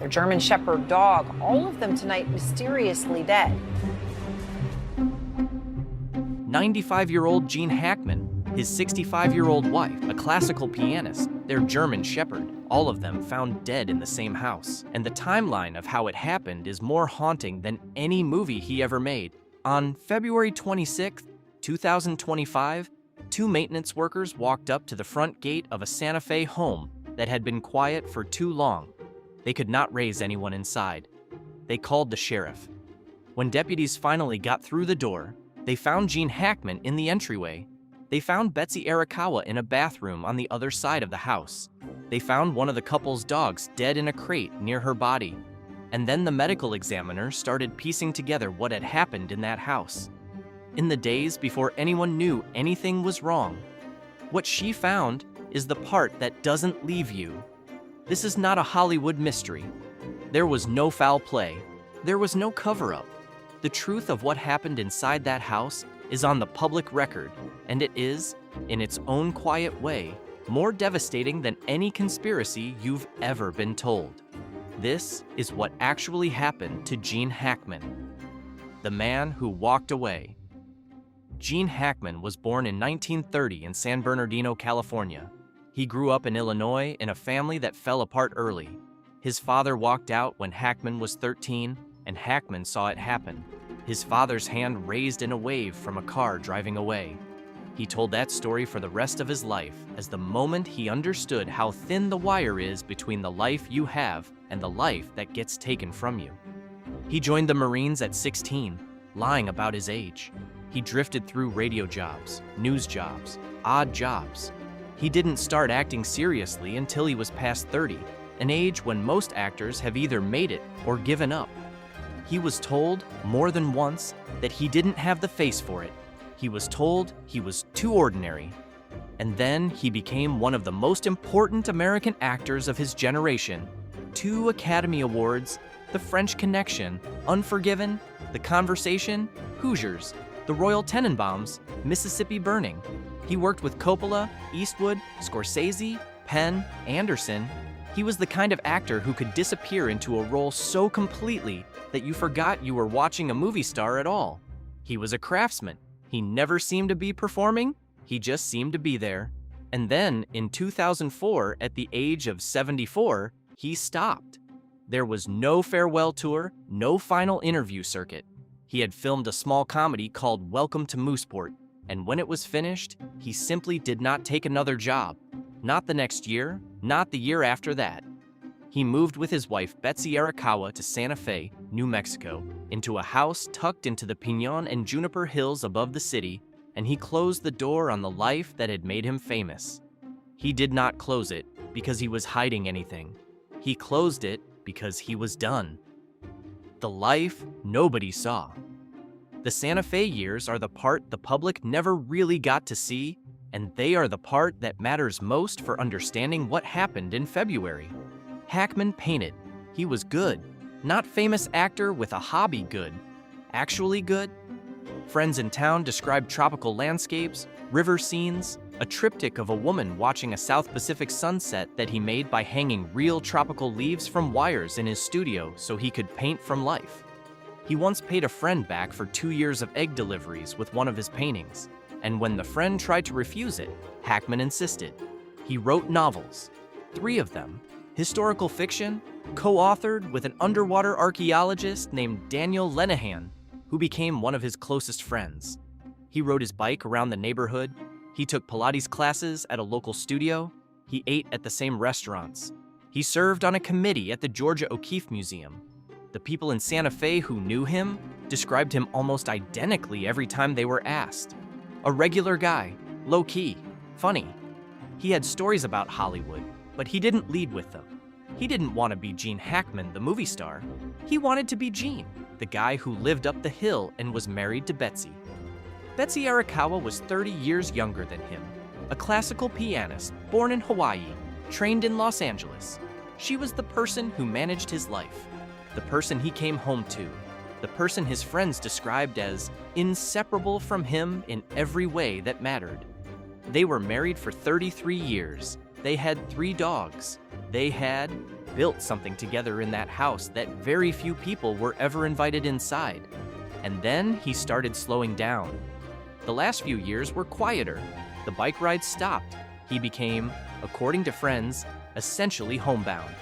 their German Shepherd dog, all of them tonight mysteriously dead. 95-year-old Gene Hackman, his 65-year-old wife, a classical pianist, their German Shepherd, all of them found dead in the same house. And the timeline of how it happened is more haunting than any movie he ever made. On February 26, 2025, two maintenance workers walked up to the front gate of a Santa Fe home that had been quiet for too long. They could not raise anyone inside. They called the sheriff. When deputies finally got through the door, they found Gene Hackman in the entryway. They found Betsy Arakawa in a bathroom on the other side of the house. They found one of the couple's dogs dead in a crate near her body. And then the medical examiner started piecing together what had happened in that house. In the days before anyone knew anything was wrong, what she found is the part that doesn't leave you. This is not a Hollywood mystery. There was no foul play. There was no cover-up. The truth of what happened inside that house is on the public record, and it is, in its own quiet way, more devastating than any conspiracy you've ever been told. This is what actually happened to Gene Hackman, the man who walked away. Gene Hackman was born in 1930 in San Bernardino, California. He grew up in Illinois in a family that fell apart early. His father walked out when Hackman was 13, and Hackman saw it happen. His father's hand raised in a wave from a car driving away. He told that story for the rest of his life as the moment he understood how thin the wire is between the life you have and the life that gets taken from you. He joined the Marines at 16, lying about his age. He drifted through radio jobs, news jobs, odd jobs. He didn't start acting seriously until he was past 30, an age when most actors have either made it or given up. He was told more than once that he didn't have the face for it. He was told he was too ordinary. And then he became one of the most important American actors of his generation. 2 Academy Awards, The French Connection, Unforgiven, The Conversation, Hoosiers, The Royal Tenenbaums, Mississippi Burning. He worked with Coppola, Eastwood, Scorsese, Penn, Anderson. He was the kind of actor who could disappear into a role so completely that you forgot you were watching a movie star at all. He was a craftsman. He never seemed to be performing. He just seemed to be there. And then, in 2004, at the age of 74, he stopped. There was no farewell tour, no final interview circuit. He had filmed a small comedy called Welcome to Mooseport, and when it was finished, he simply did not take another job. Not the next year, not the year after that. He moved with his wife Betsy Arakawa to Santa Fe, New Mexico, into a house tucked into the Pinon and Juniper Hills above the city, and he closed the door on the life that had made him famous. He did not close it because he was hiding anything. He closed it because he was done. The life nobody saw. The Santa Fe years are the part the public never really got to see, and they are the part that matters most for understanding what happened in February. Hackman painted. He was good. Not famous actor with a hobby good. Actually good. Friends in town described tropical landscapes, river scenes, a triptych of a woman watching a South Pacific sunset that he made by hanging real tropical leaves from wires in his studio so he could paint from life. He once paid a friend back for 2 years of egg deliveries with one of his paintings, and when the friend tried to refuse it, Hackman insisted. He wrote novels, 3 of them, historical fiction, co-authored with an underwater archaeologist named Daniel Lenihan, who became one of his closest friends. He rode his bike around the neighborhood. He took Pilates classes at a local studio. He ate at the same restaurants. He served on a committee at the Georgia O'Keeffe Museum. The people in Santa Fe who knew him described him almost identically every time they were asked. A regular guy, low-key, funny. He had stories about Hollywood, but he didn't lead with them. He didn't want to be Gene Hackman, the movie star. He wanted to be Gene, the guy who lived up the hill and was married to Betsy. Betsy Arakawa was 30 years younger than him, a classical pianist born in Hawaii, trained in Los Angeles. She was the person who managed his life, the person he came home to, the person his friends described as inseparable from him in every way that mattered. They were married for 33 years. They had 3 dogs. They had built something together in that house that very few people were ever invited inside. And then he started slowing down. The last few years were quieter. The bike rides stopped. He became, according to friends, essentially homebound.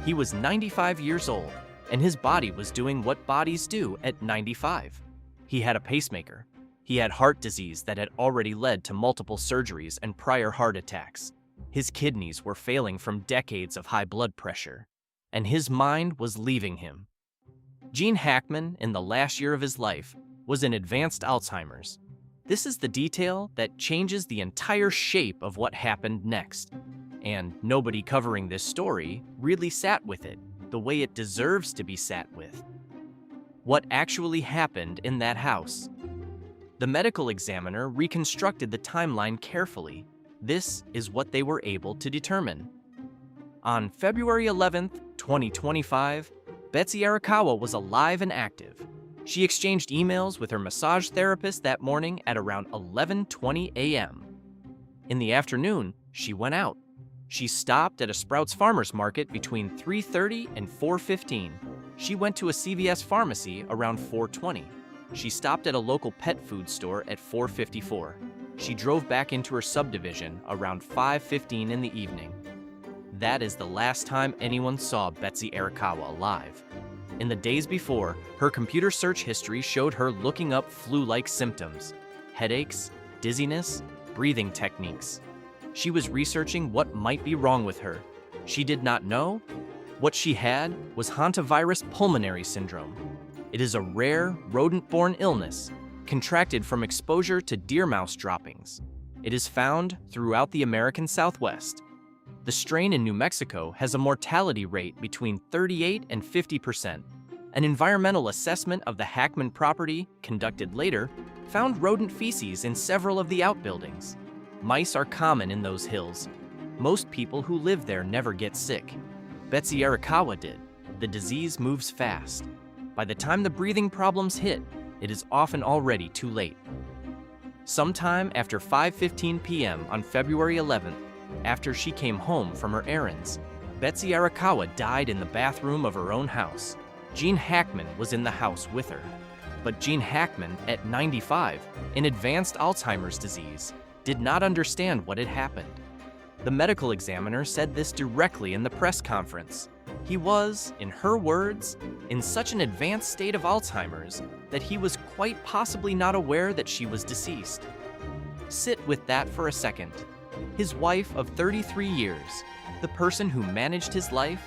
He was 95 years old, and his body was doing what bodies do at 95. He had a pacemaker. He had heart disease that had already led to multiple surgeries and prior heart attacks. His kidneys were failing from decades of high blood pressure, and his mind was leaving him. Gene Hackman, in the last year of his life, was in advanced Alzheimer's. This is the detail that changes the entire shape of what happened next. And nobody covering this story really sat with it the way it deserves to be sat with. What actually happened in that house? The medical examiner reconstructed the timeline carefully. This is what they were able to determine. On February 11th, 2025, Betsy Arakawa was alive and active. She exchanged emails with her massage therapist that morning at around 11:20 a.m. In the afternoon, she went out. She stopped at a Sprouts Farmers Market between 3:30 and 4:15. She went to a CVS pharmacy around 4:20. She stopped at a local pet food store at 4:54. She drove back into her subdivision around 5:15 in the evening. That is the last time anyone saw Betsy Arakawa alive. In the days before, her computer search history showed her looking up flu-like symptoms, headaches, dizziness, breathing techniques. She was researching what might be wrong with her. She did not know. What she had was hantavirus pulmonary syndrome. It is a rare, rodent-borne illness, contracted from exposure to deer mouse droppings. It is found throughout the American Southwest. The strain in New Mexico has a mortality rate between 38 and 50%. An environmental assessment of the Hackman property, conducted later, found rodent feces in several of the outbuildings. Mice are common in those hills. Most people who live there never get sick. Betsy Arakawa did. The disease moves fast. By the time the breathing problems hit, it is often already too late. Sometime after 5:15 p.m. on February 11th, after she came home from her errands, Betsy Arakawa died in the bathroom of her own house. Gene Hackman was in the house with her. But Gene Hackman, at 95, in advanced Alzheimer's disease, did not understand what had happened. The medical examiner said this directly in the press conference. He was, in her words, in such an advanced state of Alzheimer's that he was quite possibly not aware that she was deceased. Sit with that for a second. His wife of 33 years, the person who managed his life,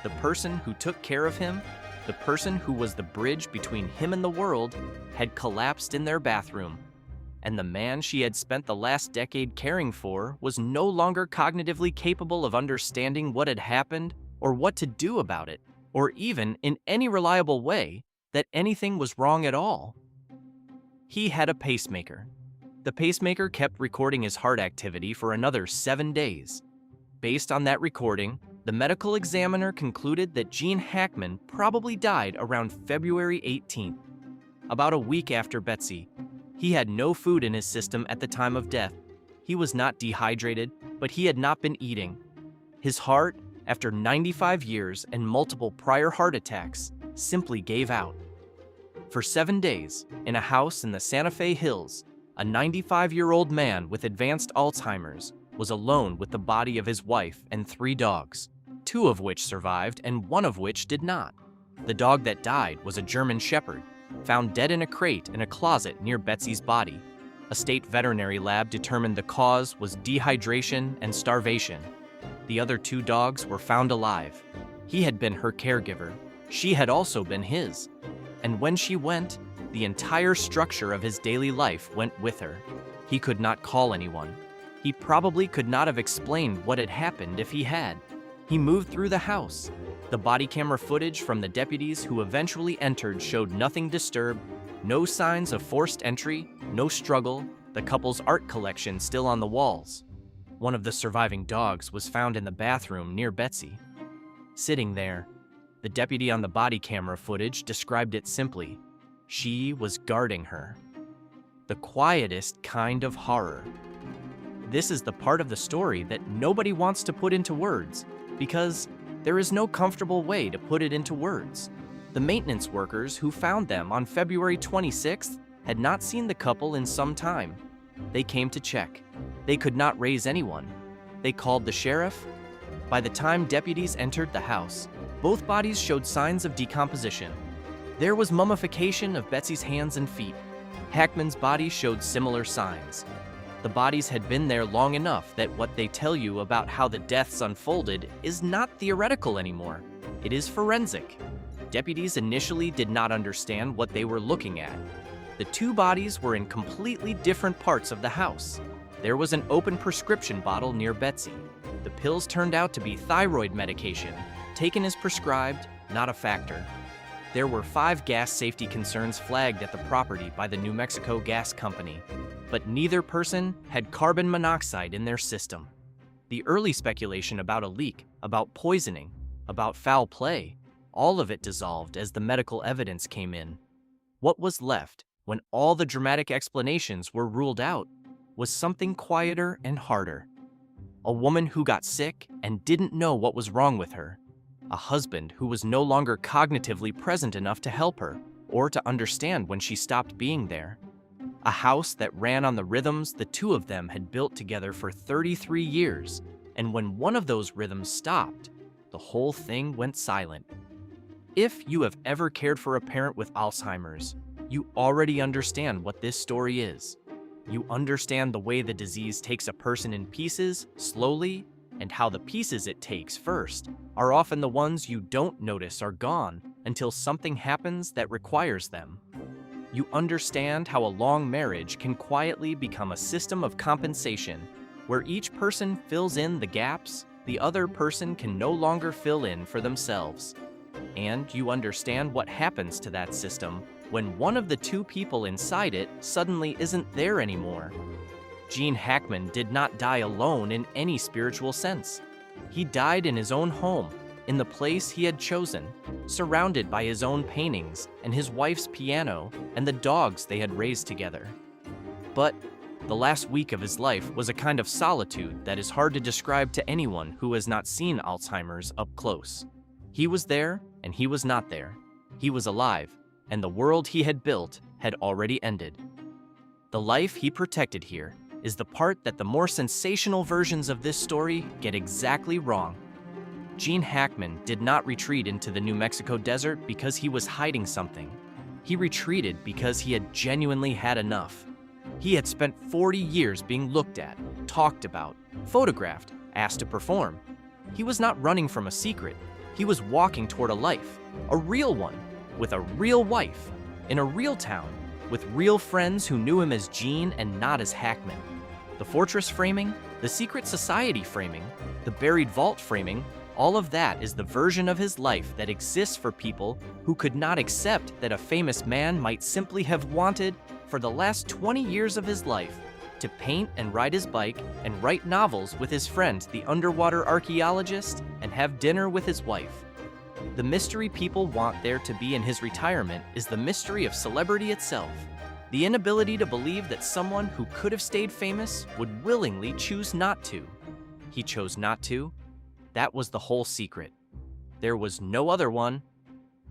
the person who took care of him, the person who was the bridge between him and the world, had collapsed in their bathroom. And the man she had spent the last decade caring for was no longer cognitively capable of understanding what had happened or what to do about it, or even in any reliable way that anything was wrong at all. He had a pacemaker. The pacemaker kept recording his heart activity for another 7 days. Based on that recording, the medical examiner concluded that Gene Hackman probably died around February 18th, about a week after Betsy. He had no food in his system at the time of death. He was not dehydrated, but he had not been eating. His heart, after 95 years and multiple prior heart attacks, simply gave out. For 7 days, in a house in the Santa Fe Hills, a 95-year-old man with advanced Alzheimer's was alone with the body of his wife and 3 dogs, 2 of which survived and 1 of which did not. The dog that died was a German Shepherd, found dead in a crate in a closet near Betsy's body. A state veterinary lab determined the cause was dehydration and starvation. The other 2 dogs were found alive. He had been her caregiver. She had also been his. And when she went, the entire structure of his daily life went with her. He could not call anyone. He probably could not have explained what had happened if he had. He moved through the house. The body camera footage from the deputies who eventually entered showed nothing disturbed, no signs of forced entry, no struggle, the couple's art collection still on the walls. One of the surviving dogs was found in the bathroom near Betsy. Sitting there, the deputy on the body camera footage described it simply. She was guarding her. The quietest kind of horror. This is the part of the story that nobody wants to put into words, because There is no comfortable way to put it into words. The maintenance workers who found them on February 26th had not seen the couple in some time. They came to check. They could not raise anyone. They called the sheriff. By the time deputies entered the house, both bodies showed signs of decomposition. There was mummification of Betsy's hands and feet. Hackman's body showed similar signs. The bodies had been there long enough that what they tell you about how the deaths unfolded is not theoretical anymore. It is forensic. Deputies initially did not understand what they were looking at. The two bodies were in completely different parts of the house. There was an open prescription bottle near Betsy. The pills turned out to be thyroid medication, taken as prescribed, not a factor. There were 5 gas safety concerns flagged at the property by the New Mexico Gas Company, but neither person had carbon monoxide in their system. The early speculation about a leak, about poisoning, about foul play, all of it dissolved as the medical evidence came in. What was left, when all the dramatic explanations were ruled out, was something quieter and harder. A woman who got sick and didn't know what was wrong with her. A husband who was no longer cognitively present enough to help her or to understand when she stopped being there. A house that ran on the rhythms the two of them had built together for 33 years, and when one of those rhythms stopped, the whole thing went silent. If you have ever cared for a parent with Alzheimer's, you already understand what this story is. You understand the way the disease takes a person in pieces, slowly, and how the pieces it takes first are often the ones you don't notice are gone until something happens that requires them. You understand how a long marriage can quietly become a system of compensation where each person fills in the gaps the other person can no longer fill in for themselves. And you understand what happens to that system when one of the two people inside it suddenly isn't there anymore. Gene Hackman did not die alone in any spiritual sense. He died in his own home, in the place he had chosen, surrounded by his own paintings and his wife's piano and the dogs they had raised together. But the last week of his life was a kind of solitude that is hard to describe to anyone who has not seen Alzheimer's up close. He was there and he was not there. He was alive, and the world he had built had already ended. The life he protected here is the part that the more sensational versions of this story get exactly wrong. Gene Hackman did not retreat into the New Mexico desert because he was hiding something. He retreated because he had genuinely had enough. He had spent 40 years being looked at, talked about, photographed, asked to perform. He was not running from a secret. He was walking toward a life, a real one, with a real wife, in a real town, with real friends who knew him as Gene and not as Hackman. The fortress framing, the secret society framing, the buried vault framing, all of that is the version of his life that exists for people who could not accept that a famous man might simply have wanted, for the last 20 years of his life, to paint and ride his bike and write novels with his friend, the underwater archaeologist, and have dinner with his wife. The mystery people want there to be in his retirement is the mystery of celebrity itself. The inability to believe that someone who could have stayed famous would willingly choose not to. He chose not to. That was the whole secret. There was no other one.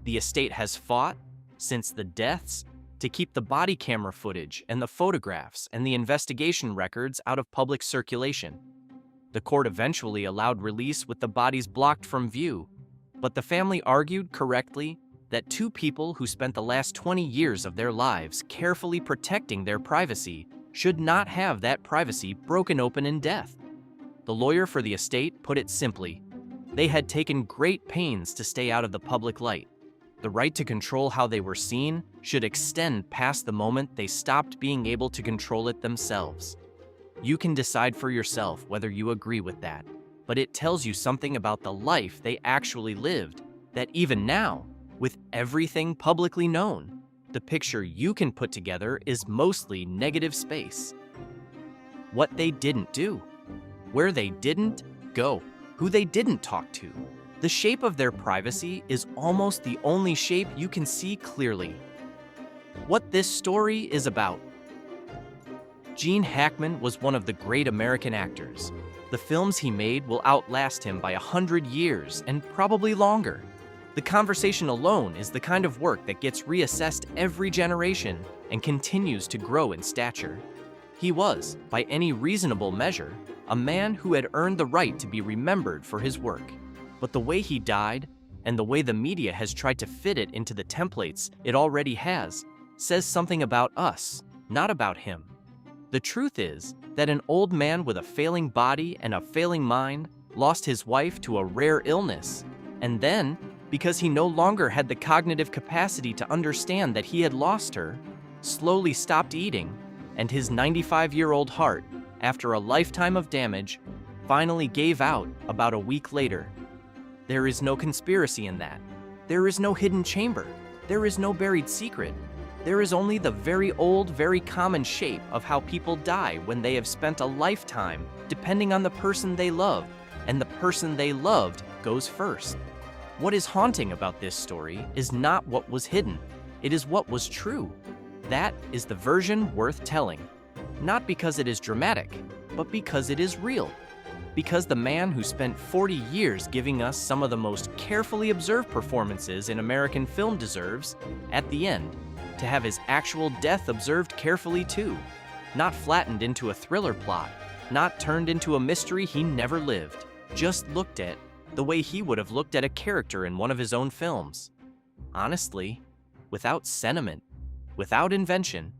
The estate has fought, since the deaths, to keep the body camera footage and the photographs and the investigation records out of public circulation. The court eventually allowed release with the bodies blocked from view, but the family argued correctly that two people who spent the last 20 years of their lives carefully protecting their privacy should not have that privacy broken open in death. The lawyer for the estate put it simply: they had taken great pains to stay out of the public light. The right to control how they were seen should extend past the moment they stopped being able to control it themselves. You can decide for yourself whether you agree with that, but it tells you something about the life they actually lived, that even now, with everything publicly known, the picture you can put together is mostly negative space. What they didn't do, where they didn't go, who they didn't talk to. The shape of their privacy is almost the only shape you can see clearly. What this story is about. Gene Hackman was one of the great American actors. The films he made will outlast him by 100 years and probably longer. The conversation alone is the kind of work that gets reassessed every generation and continues to grow in stature. He was, by any reasonable measure, a man who had earned the right to be remembered for his work. But the way he died, and the way the media has tried to fit it into the templates it already has, says something about us, not about him. The truth is that an old man with a failing body and a failing mind lost his wife to a rare illness, and then, because he no longer had the cognitive capacity to understand that he had lost her, slowly stopped eating, and his 95-year-old heart, after a lifetime of damage, finally gave out about a week later. There is no conspiracy in that. There is no hidden chamber. There is no buried secret. There is only the very old, very common shape of how people die when they have spent a lifetime depending on the person they love, and the person they loved goes first. What is haunting about this story is not what was hidden, it is what was true. That is the version worth telling. Not because it is dramatic, but because it is real. Because the man who spent 40 years giving us some of the most carefully observed performances in American film deserves, at the end, to have his actual death observed carefully too. Not flattened into a thriller plot, not turned into a mystery he never lived, just looked at the way he would have looked at a character in one of his own films. Honestly, without sentiment, without invention.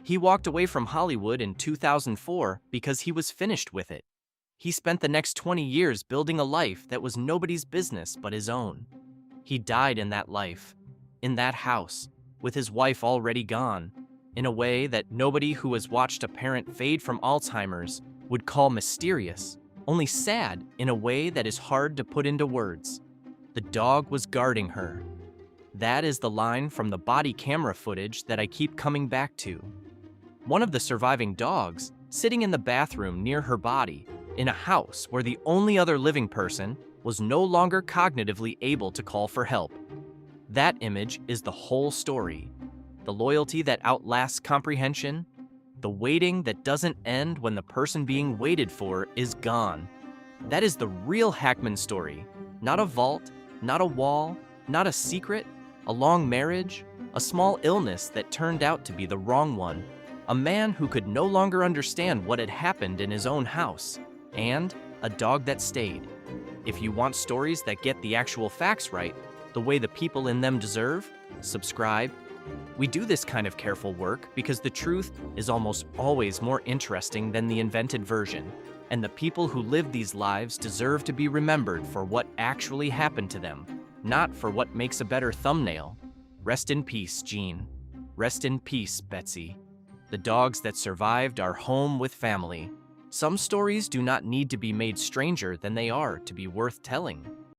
He walked away from Hollywood in 2004 because he was finished with it. He spent the next 20 years building a life that was nobody's business but his own. He died in that life, in that house, with his wife already gone, in a way that nobody who has watched a parent fade from Alzheimer's would call mysterious, only sad in a way that is hard to put into words. The dog was guarding her. That is the line from the body camera footage that I keep coming back to. One of the surviving dogs, sitting in the bathroom near her body, in a house where the only other living person was no longer cognitively able to call for help. That image is the whole story. The loyalty that outlasts comprehension, the waiting that doesn't end when the person being waited for is gone. That is the real Hackman story. Not a vault, not a wall, not a secret, a long marriage, a small illness that turned out to be the wrong one, a man who could no longer understand what had happened in his own house, and a dog that stayed. If you want stories that get the actual facts right, the way the people in them deserve, subscribe. We do this kind of careful work because the truth is almost always more interesting than the invented version, and the people who live these lives deserve to be remembered for what actually happened to them, not for what makes a better thumbnail. Rest in peace, Gene. Rest in peace, Betsy. The dogs that survived are home with family. Some stories do not need to be made stranger than they are to be worth telling.